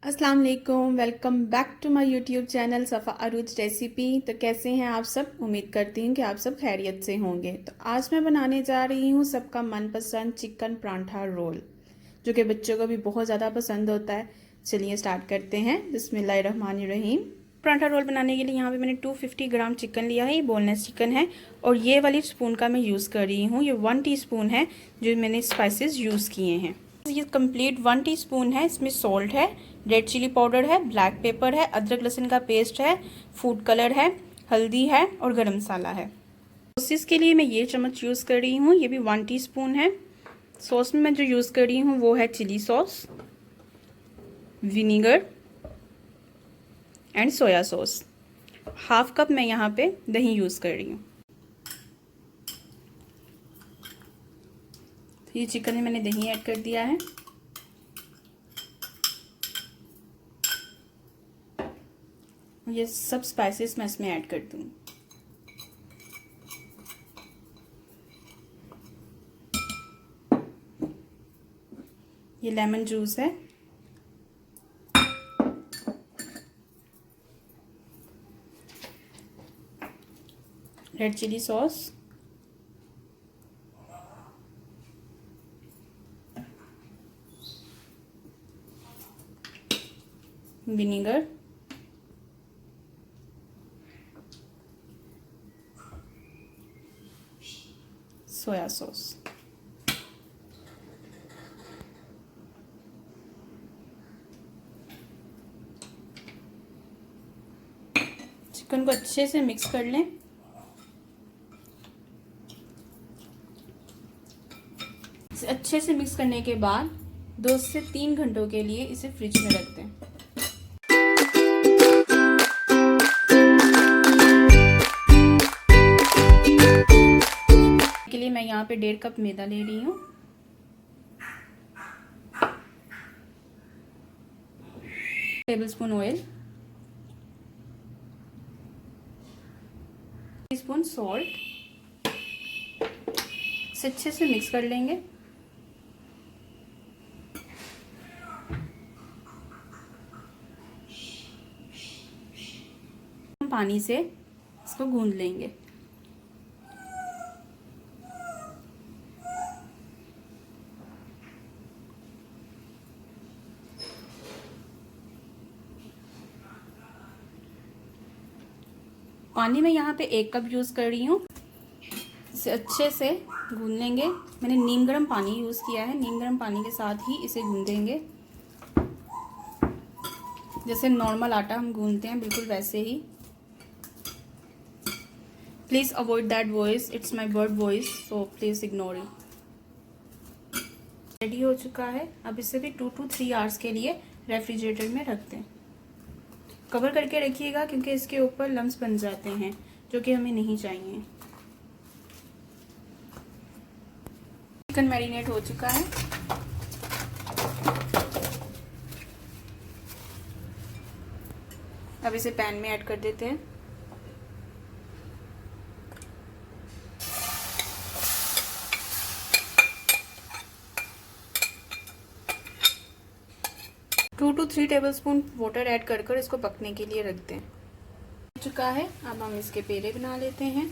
अस्सलाम वालेकुम, welcome back to my YouTube channel Safa Arooj recipe. तो कैसे हैं आप सब? उम्मीद करती हूँ कि आप सब खैरियत से होंगे। तो आज मैं बनाने जा रही हूँ सबका मनपसंद चिकन परांठा रोल, जो कि बच्चों को भी बहुत ज़्यादा पसंद होता है। चलिए स्टार्ट करते हैं। बिस्मिल्लाहिर्रहमानिर्रहीम। परांठा रोल बनाने के लिए यहाँ पे मैंने 250 ग्राम चिकन लिया है। ये बोनलेस चिकन है और ये वाली स्पून का मैं यूज़ कर रही हूँ। ये 1 टीस्पून है जो मैंने स्पाइसेस यूज़ किए हैं। ये कंप्लीट 1 टीस्पून है। इसमें सॉल्ट है, रेड चिली पाउडर है, ब्लैक पेपर है, अदरक लहसुन का पेस्ट है, फूड कलर है, हल्दी है और गरम मसाला है। सॉसेस के लिए मैं ये चम्मच यूज़ कर रही हूँ, ये भी 1 टीस्पून है। सॉस में मैं जो यूज़ कर रही हूँ वो है chilli sauce, vinegar and soya sauce. Half cup मैं यहाँ पे दही यूज़ कर रही हूँ। तो ये चिकन में मैंने दही ऐड कर दिया है। ये सब स्पाइसेस मैं इसमें ऐड कर दूँगी। ये लेमन जूस है, red chilli sauce, vinegar, soya sauce. Chicken को अच्छे से मिक्स कर लें। इसे अच्छे से मिक्स करने के बाद 2 से 3 घंटों के लिए इसे फ्रिज में रख दें। के लिए मैं यहाँ पे 1.5 कप मैदा ले रही हूँ। Tablespoon oil, teaspoon salt. इसे अच्छे से मिक्स कर लेंगे। हम पानी से इसको गूंद लेंगे। पानी में यहाँ पे 1 कप यूज़ कर रही हूँ। इसे अच्छे से गूंद लेंगे। मैंने नीम गर्म पानी यूज़ किया है। नीम गर्म पानी के साथ ही इसे गूंदेंगे, जैसे नॉर्मल आटा हम गूंदते हैं बिल्कुल वैसे ही। Please avoid that voice, it's my bird voice, so please ignore it. Ready हो चुका है। अब इसे भी 2 to 3 आवर्स के लिए रेफ्रिजरेटर में रख दें। कवर करके रखिएगा क्योंकि इसके ऊपर लम्स बन जाते हैं जो कि हमें नहीं चाहिए। चिकन मैरिनेट हो चुका है। अब इसे पैन में ऐड कर देते हैं। Two to 3 tablespoon water add कर इसको पकने के लिए रख दें। हो चुका है। अब हम इसके पेड़े बना लेते हैं।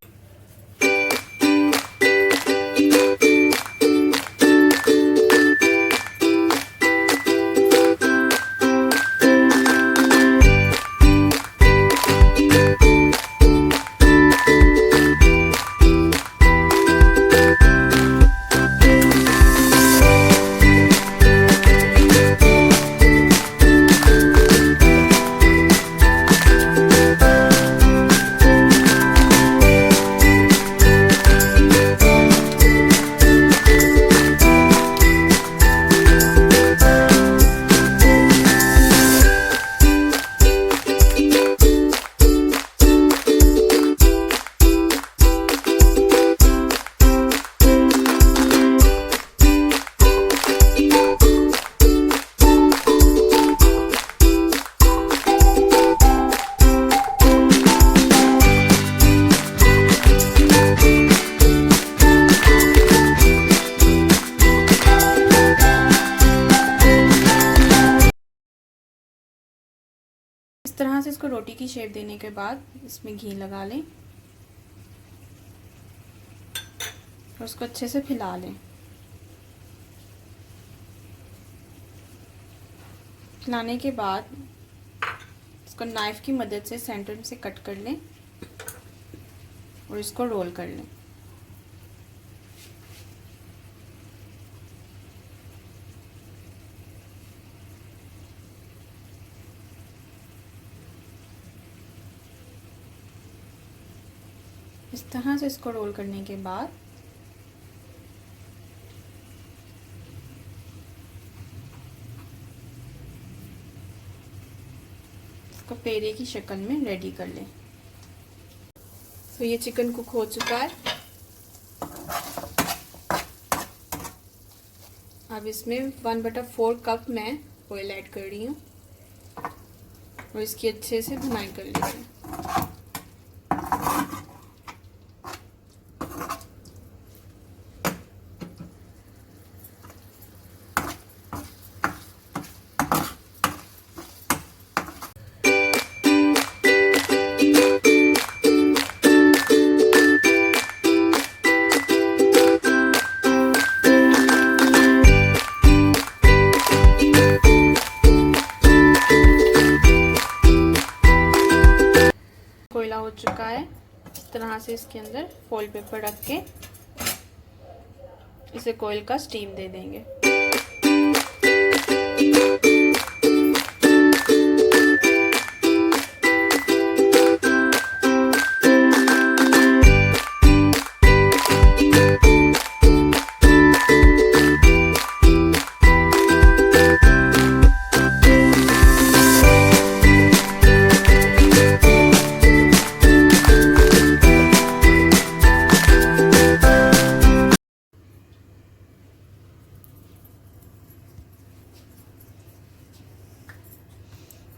इस तरह से इसको रोटी की शेप देने के बाद इसमें घी लगा लें और उसको अच्छे से फैला लें। फैलाने के बाद इसको नाइफ की मदद से सेंटर से कट कर लें और इसको रोल कर लें। इस तरह से इसको रोल करने के बाद इसको पेड़े की शक्ल में रेडी कर लें। तो ये चिकन कुक हो चुका है। अब इसमें 1/4 कप मैं ऑयल ऐड कर रही हूँ और इसकी अच्छे से भुनाई कर लेते हैं। कोयला हो चुका है। इस तरह से इसके अंदर फॉइल पेपर रख के इसे कोयल का स्टीम दे देंगे।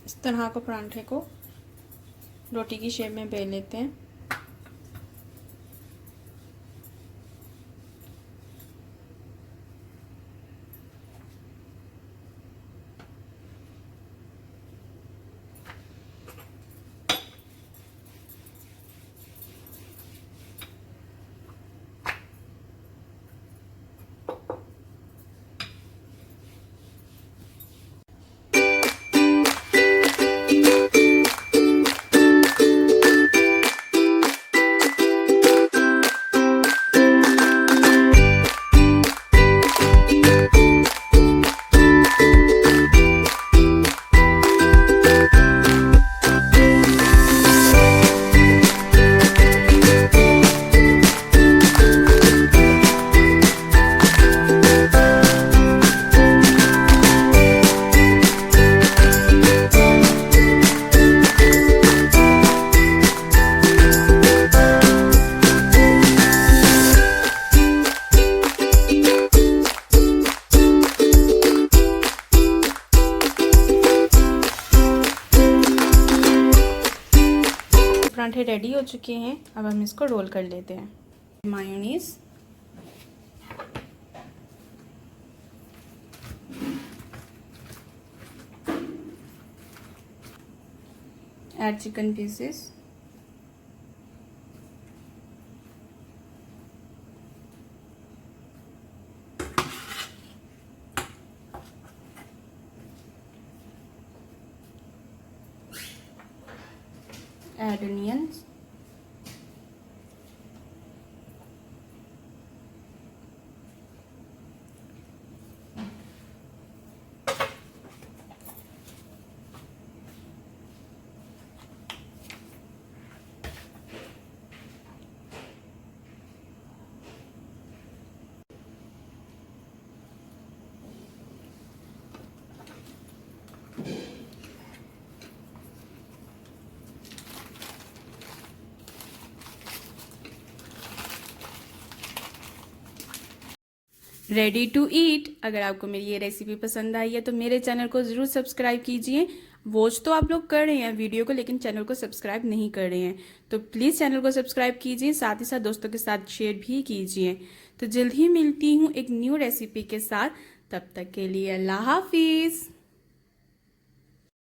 इस तरह को परांठे को रोटी की शेप में बेल लेते हैं। पराठे रेडी हो चुके हैं। अब हम इसको रोल कर लेते हैं। Mayonnaise, add chicken pieces, add onions, ready to eat. अगर आपको मेरी ये रेसिपी पसंद आई है तो मेरे चैनल को ज़रूर सब्सक्राइब कीजिए। वॉच तो आप लोग कर रहे हैं वीडियो को, लेकिन चैनल को सब्सक्राइब नहीं कर रहे हैं, तो प्लीज़ चैनल को सब्सक्राइब कीजिए, साथ ही साथ दोस्तों के साथ शेयर भी कीजिए। तो जल्द ही मिलती हूँ एक न्यू रेसिपी के साथ। तब तक के लिए अल्लाह हाफिज़।